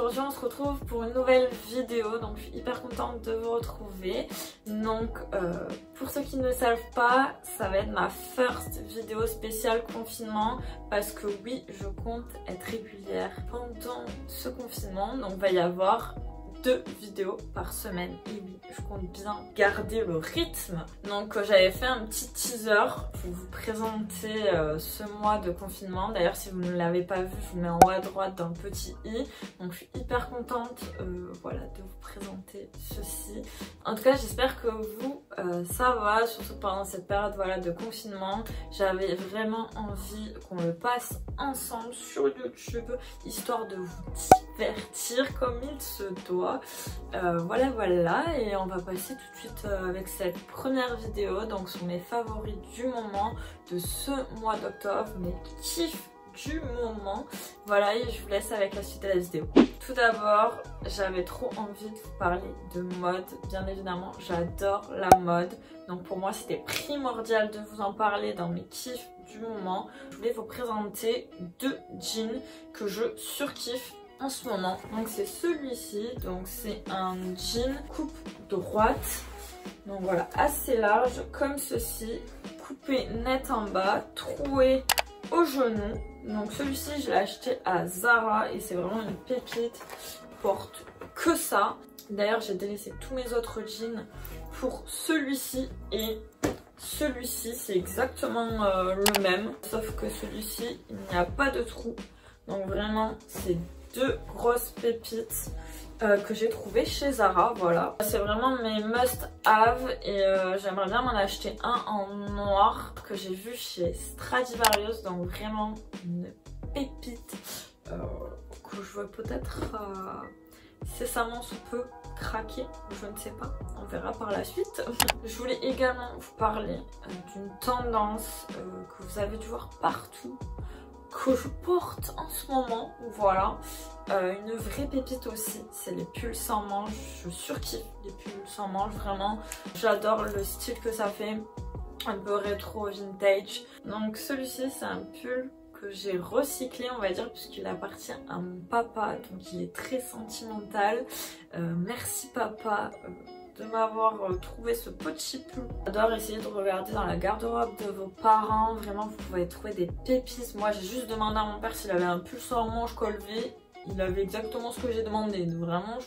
aujourd'hui on se retrouve pour une nouvelle vidéo, donc je suis hyper contente de vous retrouver. Donc pour ceux qui ne le savent pas, ça va être ma first vidéo spéciale confinement parce que oui, je compte être régulière pendant ce confinement, donc il va y avoir 2 vidéos par semaine. Et oui, je compte bien garder le rythme. Donc j'avais fait un petit teaser pour vous présenter ce mois de confinement. D'ailleurs, si vous ne l'avez pas vu, je vous mets en haut à droite d'un petit i. Donc je suis hyper contente voilà, de vous présenter ceci. En tout cas, j'espère que vous, ça va, surtout pendant cette période voilà, de confinement. J'avais vraiment envie qu'on le passe ensemble sur YouTube, histoire de vous divertir comme il se doit. Voilà, et on va passer tout de suite avec cette première vidéo, donc sur mes favoris du moment de ce mois d'octobre, mes kiffs du moment. Voilà, et je vous laisse avec la suite de la vidéo. Tout d'abord, j'avais trop envie de vous parler de mode, bien évidemment, j'adore la mode, donc pour moi c'était primordial de vous en parler dans mes kiffs du moment. Je voulais vous présenter 2 jeans que je surkiffe en ce moment. Donc c'est celui-ci, donc c'est un jean coupe droite, donc voilà, assez large comme ceci, coupé net en bas, troué au genou. Donc celui-ci je l'ai acheté à Zara et c'est vraiment une pépite, porte que ça. D'ailleurs j'ai délaissé tous mes autres jeans pour celui-ci, et celui-ci c'est exactement le même, sauf que celui-ci il n'y a pas de trou. Donc vraiment c'est 2 grosses pépites que j'ai trouvées chez Zara, voilà. C'est vraiment mes must-have et j'aimerais bien m'en acheter un en noir que j'ai vu chez Stradivarius, donc vraiment une pépite que je veux peut-être incessamment sous peu craquer, je ne sais pas, on verra par la suite. Je voulais également vous parler d'une tendance que vous avez dû voir partout, que je porte en ce moment, voilà, une vraie pépite aussi, c'est les pulls sans manches. Je surkiffe les pulls sans manches, vraiment, j'adore le style que ça fait, un peu rétro, vintage. Donc celui-ci c'est un pull que j'ai recyclé, on va dire, puisqu'il appartient à mon papa, donc il est très sentimental. Merci papa de m'avoir trouvé ce petit pull. J'adore essayer de regarder dans la garde-robe de vos parents, vraiment vous pouvez trouver des pépites. Moi j'ai juste demandé à mon père s'il avait un pull sans manche col V, il avait exactement ce que j'ai demandé, donc vraiment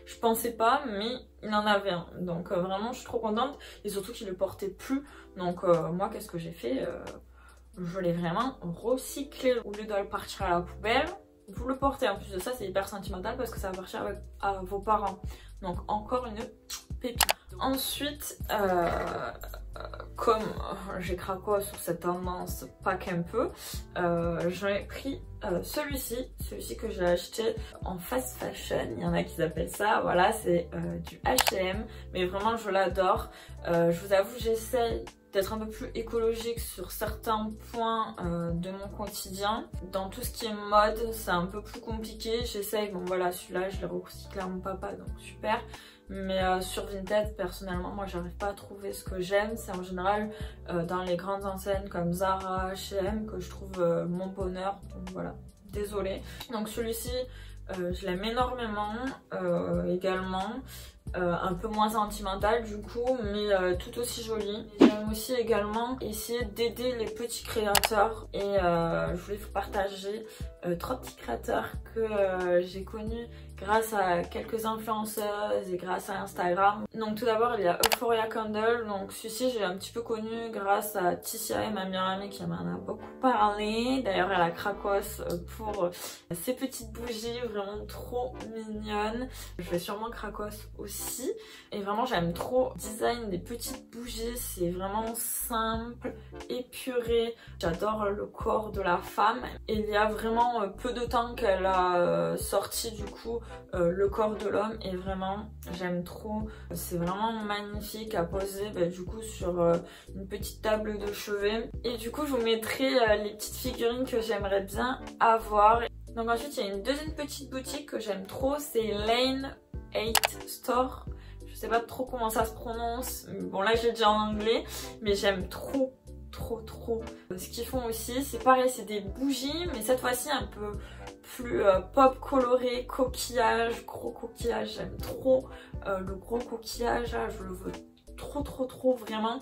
je pensais pas, mais il en avait un, donc vraiment je suis trop contente, et surtout qu'il le portait plus. Donc moi qu'est-ce que j'ai fait, je l'ai vraiment recyclé au lieu de le partir à la poubelle. Vous le portez, en plus de ça c'est hyper sentimental parce que ça va partir à vos parents, donc encore une pépite. Ensuite, comme j'ai craqué sur cette tendance pack un peu, j'ai pris celui-ci que j'ai acheté en fast fashion, il y en a qui appellent ça, voilà, c'est du H&M, mais vraiment je l'adore. Je vous avoue, j'essaye d'être un peu plus écologique sur certains points de mon quotidien. Dans tout ce qui est mode, c'est un peu plus compliqué, j'essaye, bon voilà, celui-là je l'ai recyclé à mon papa, donc super. Mais sur Vinted, personnellement, moi j'arrive pas à trouver ce que j'aime. C'est en général dans les grandes enseignes comme Zara, H&M que je trouve mon bonheur, donc voilà, désolée. Donc celui-ci, je l'aime énormément également. Un peu moins sentimental du coup, mais tout aussi joli. J'aime aussi également essayer d'aider les petits créateurs, et je voulais vous partager 3 petits créateurs que j'ai connus grâce à quelques influenceuses et grâce à Instagram. Donc tout d'abord il y a Euphoria Candle, donc celui-ci j'ai un petit peu connu grâce à Ticia, ma meilleure amie, qui m'en a beaucoup parlé. D'ailleurs elle a cracos pour ces petites bougies, vraiment trop mignonnes. Je vais sûrement cracos aussi, et vraiment j'aime trop le design des petites bougies, c'est vraiment simple, épuré. J'adore le corps de la femme, et il y a vraiment peu de temps qu'elle a sorti du coup le corps de l'homme, et vraiment j'aime trop. C'est vraiment magnifique à poser du coup sur une petite table de chevet, et du coup je vous mettrai les petites figurines que j'aimerais bien avoir. Donc ensuite il y a une deuxième petite boutique que j'aime trop, c'est Lane 8 Store. Je sais pas trop comment ça se prononce, bon là j'ai déjà en anglais, mais j'aime trop trop ce qu'ils font aussi. C'est pareil, c'est des bougies, mais cette fois-ci un peu plus pop coloré, coquillage, gros coquillage. J'aime trop le gros coquillage, là, je le veux trop vraiment.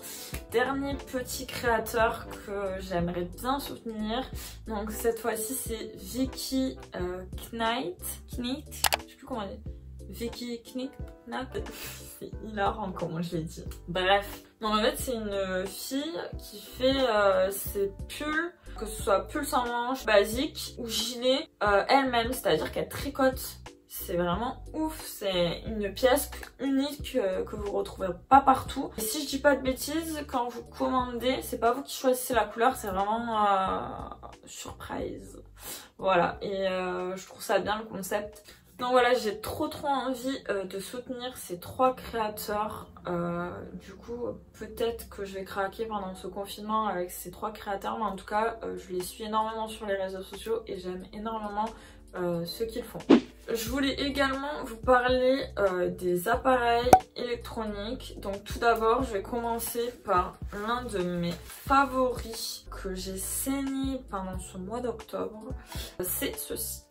Dernier petit créateur que j'aimerais bien soutenir, donc cette fois-ci c'est Vicky Knight, je sais plus comment elle est, Vicky Knight, c'est hilarant comment je l'ai dit. Bref, donc en fait c'est une fille qui fait ses pulls, que ce soit pull sans manches, basique ou gilet elle-même, c'est-à-dire qu'elle tricote. C'est vraiment ouf, c'est une pièce unique que vous retrouverez pas partout. Et si je dis pas de bêtises, quand vous commandez, c'est pas vous qui choisissez la couleur, c'est vraiment surprise. Voilà, et je trouve ça bien le concept. Donc voilà, j'ai trop envie de soutenir ces 3 créateurs. Du coup, peut-être que je vais craquer pendant ce confinement avec ces 3 créateurs, mais en tout cas, je les suis énormément sur les réseaux sociaux et j'aime énormément ce qu'ils font. Je voulais également vous parler des appareils électroniques. Donc tout d'abord, je vais commencer par l'un de mes favoris que j'ai saigné pendant ce mois d'octobre. C'est ceci.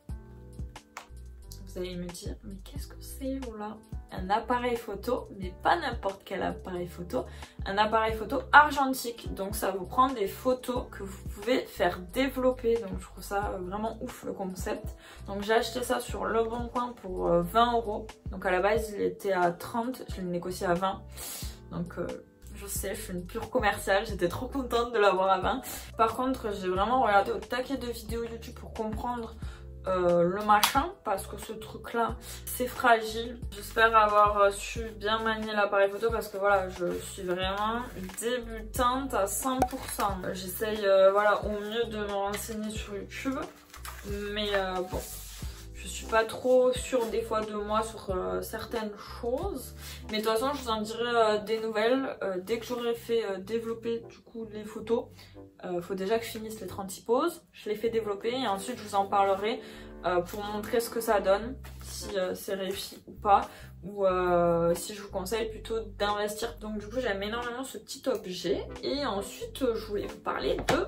Vous allez me dire, mais qu'est-ce que c'est là? Un appareil photo, mais pas n'importe quel appareil photo, un appareil photo argentique. Donc ça vous prend des photos que vous pouvez faire développer. Donc je trouve ça vraiment ouf le concept. Donc j'ai acheté ça sur Le Bon Coin pour 20 €. Donc à la base il était à 30, je l'ai négocié à 20. Donc je sais, je suis une pure commerciale, j'étais trop contente de l'avoir à 20. Par contre j'ai vraiment regardé au taquet de vidéos YouTube pour comprendre le machin, parce que ce truc là c'est fragile. J'espère avoir su bien manier l'appareil photo parce que voilà, je suis vraiment débutante à 100%. J'essaye voilà, au mieux de me renseigner sur YouTube, mais bon, je suis pas trop sûre des fois de moi sur certaines choses. Mais de toute façon je vous en dirai des nouvelles dès que j'aurai fait développer du coup les photos. Faut déjà que je finisse les 36 poses, je les fais développer et ensuite je vous en parlerai pour montrer ce que ça donne, si c'est réussi ou pas, ou si je vous conseille plutôt d'investir. Donc du coup j'aime énormément ce petit objet. Et ensuite je voulais vous parler de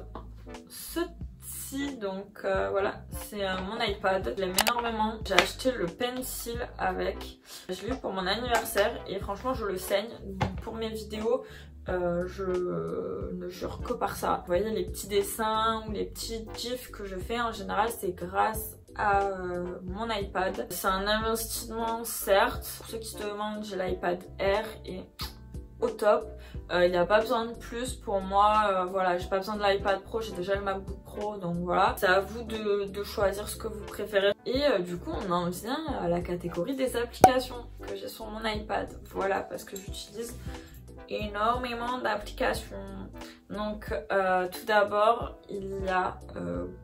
ceci. Donc voilà, c'est mon iPad, je l'aime énormément. J'ai acheté le pencil avec, je l'ai eu pour mon anniversaire et franchement je le saigne. Donc pour mes vidéos je ne jure que par ça. Vous voyez les petits dessins ou les petits gifs que je fais en général, c'est grâce à mon iPad. C'est un investissement certes, pour ceux qui se demandent, j'ai l'iPad Air et au top. Il n'y a pas besoin de plus pour moi, voilà, j'ai pas besoin de l'iPad Pro, j'ai déjà le MacBook Pro, donc voilà. C'est à vous de choisir ce que vous préférez. Et du coup on en vient à la catégorie des applications que j'ai sur mon iPad. Voilà, parce que j'utilise énormément d'applications. Donc tout d'abord il y a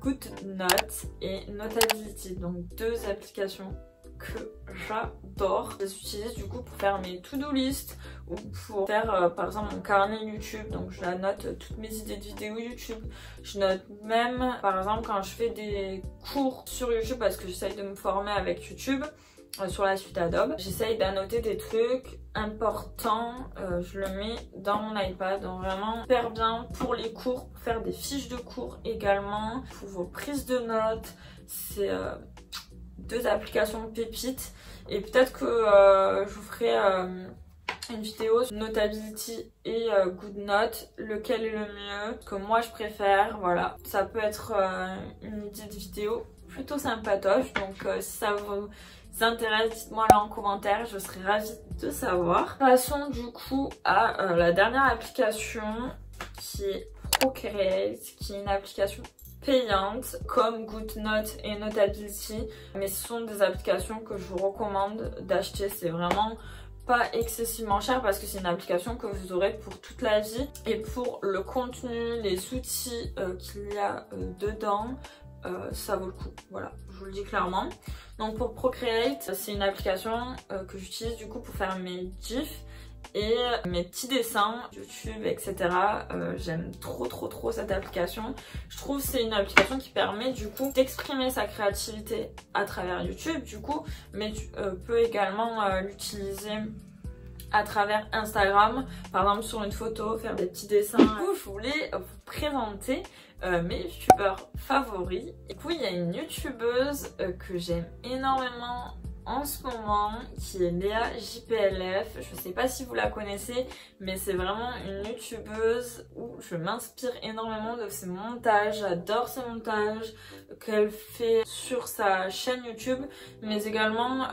GoodNotes et Notability, donc 2 applications que j'adore. Je les utilise du coup pour faire mes to-do list ou pour faire par exemple mon carnet YouTube. Donc je note toutes mes idées de vidéos YouTube. Je note même par exemple quand je fais des cours sur YouTube parce que j'essaye de me former avec YouTube sur la suite Adobe. J'essaye d'annoter des trucs importants, je le mets dans mon iPad, donc vraiment super bien pour les cours, pour faire des fiches de cours également, pour vos prises de notes. C'est 2 applications pépites et peut-être que je vous ferai une vidéo sur Notability et GoodNotes, lequel est le mieux, que moi je préfère. Voilà, ça peut être une idée de vidéo plutôt sympatoche, donc si ça vous intéresse, dites-moi là en commentaire, je serai ravie de savoir. Passons du coup à la dernière application qui est Procreate, qui est une application payante comme GoodNotes et Notability, mais ce sont des applications que je vous recommande d'acheter. C'est vraiment pas excessivement cher parce que c'est une application que vous aurez pour toute la vie, et pour le contenu, les outils qu'il y a dedans, ça vaut le coup, voilà, je vous le dis clairement. Donc pour Procreate, c'est une application que j'utilise du coup pour faire mes gifs et mes petits dessins YouTube, etc. J'aime trop cette application. Je trouve que c'est une application qui permet du coup d'exprimer sa créativité à travers YouTube du coup, mais tu peux également l'utiliser à travers Instagram, par exemple sur une photo, faire des petits dessins. Du coup, je voulais vous présenter mes youtubeurs favoris. Du coup, il y a une youtubeuse que j'aime énormément en ce moment qui est Léa JPLF. Je sais pas si vous la connaissez, mais c'est vraiment une youtubeuse où je m'inspire énormément de ses montages. J'adore ses montages qu'elle fait sur sa chaîne YouTube, mais également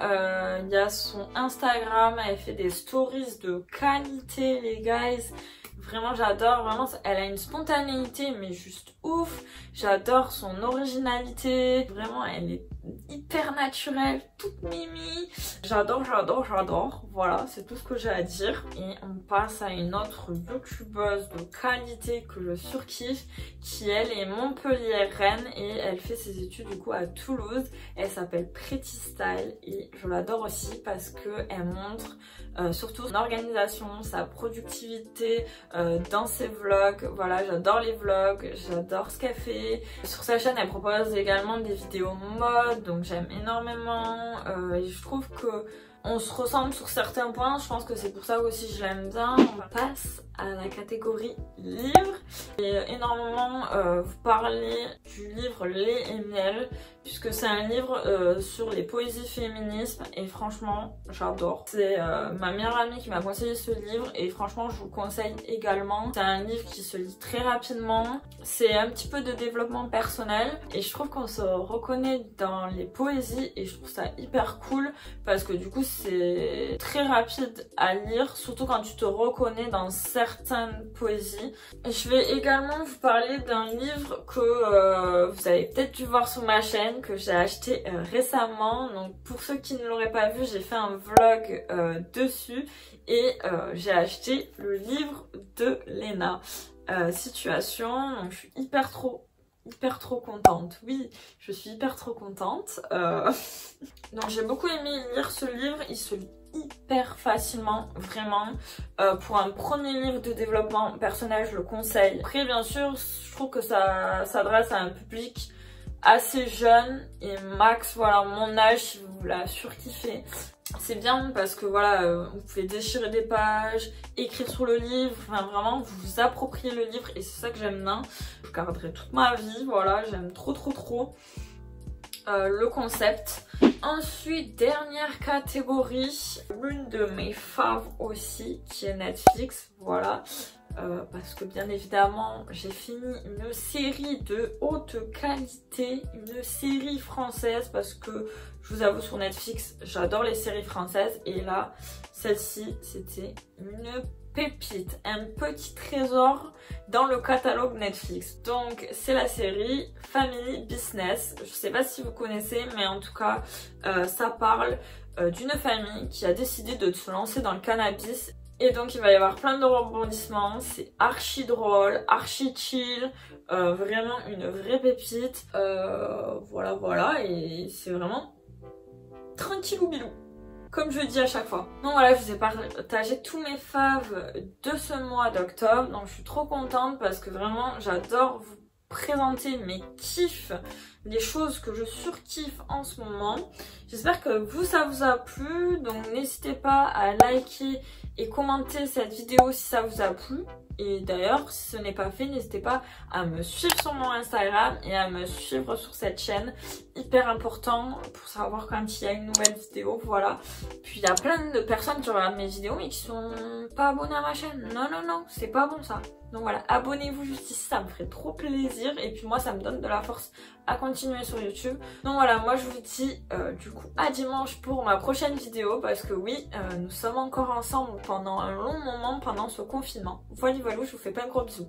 il y a son Instagram. Elle fait des stories de qualité, les guys. Vraiment j'adore, vraiment elle a une spontanéité mais juste ouf. J'adore son originalité, vraiment elle est hyper naturelle, toute mimi. J'adore, voilà, c'est tout ce que j'ai à dire. Et on passe à une autre youtubeuse de qualité que je surkiffe, qui elle est montpelliéraine et elle fait ses études du coup à Toulouse. Elle s'appelle Pretty Style et je l'adore aussi parce que elle montre surtout son organisation, sa productivité dans ses vlogs. Voilà, j'adore les vlogs, j'adore ce qu'elle fait. Sur sa chaîne, elle propose également des vidéos mode, donc j'aime énormément. Et je trouve que on se ressemble sur certains points, je pense que c'est pour ça aussi je l'aime bien. On passe à la catégorie livres. Et énormément vous parler du livre Lait et miel, puisque c'est un livre sur les poésies féminisme et franchement j'adore. C'est ma meilleure amie qui m'a conseillé ce livre et franchement je vous le conseille également. C'est un livre qui se lit très rapidement, c'est un petit peu de développement personnel et je trouve qu'on se reconnaît dans les poésies et je trouve ça hyper cool parce que du coup c'est très rapide à lire, surtout quand tu te reconnais dans certaines poésies. Je vais également vous parler d'un livre que vous avez peut-être dû voir sur ma chaîne, que j'ai acheté récemment. Donc pour ceux qui ne l'auraient pas vu, j'ai fait un vlog dessus et j'ai acheté le livre de Léna, Situation. Donc je suis hyper trop contente. Oui, je suis hyper trop contente. Donc j'ai beaucoup aimé lire ce livre, il se lit hyper facilement, vraiment. Pour un premier livre de développement personnel, je le conseille. Après bien sûr, je trouve que ça s'adresse à un public assez jeune et max, voilà, mon âge si vous la surkiffez. C'est bien parce que voilà, vous pouvez déchirer des pages, écrire sur le livre, enfin vraiment vous vous appropriez le livre et c'est ça que j'aime bien. Je garderai toute ma vie, voilà, j'aime trop le concept. Ensuite, dernière catégorie, l'une de mes faves aussi, qui est Netflix, voilà. Parce que bien évidemment j'ai fini une série de haute qualité, une série française, parce que je vous avoue sur Netflix j'adore les séries françaises et là celle-ci c'était une pépite, un petit trésor dans le catalogue Netflix. Donc c'est la série Family Business. Je sais pas si vous connaissez, mais en tout cas ça parle d'une famille qui a décidé de se lancer dans le cannabis. Et donc il va y avoir plein de rebondissements, c'est archi drôle, archi chill, vraiment une vraie pépite. Voilà, et c'est vraiment tranquillou bilou, comme je dis à chaque fois. Donc voilà, je vous ai partagé tous mes faves de ce mois d'octobre, donc je suis trop contente parce que vraiment j'adore vous présenter mes kiffs, les choses que je surkiffe en ce moment. J'espère que vous ça vous a plu, donc n'hésitez pas à liker et commenter cette vidéo si ça vous a plu. Et d'ailleurs, si ce n'est pas fait, n'hésitez pas à me suivre sur mon Instagram et à me suivre sur cette chaîne. Hyper important pour savoir quand il y a une nouvelle vidéo, voilà. Puis il y a plein de personnes qui regardent mes vidéos mais qui sont pas abonnées à ma chaîne. Non, c'est pas bon ça. Donc voilà, abonnez-vous juste ici, ça me ferait trop plaisir. Et puis moi, ça me donne de la force à continuer sur YouTube. Donc voilà, moi je vous dis du coup à dimanche pour ma prochaine vidéo. Parce que oui, nous sommes encore ensemble pendant un long moment pendant ce confinement. Voilà, je vous fais plein de gros bisous.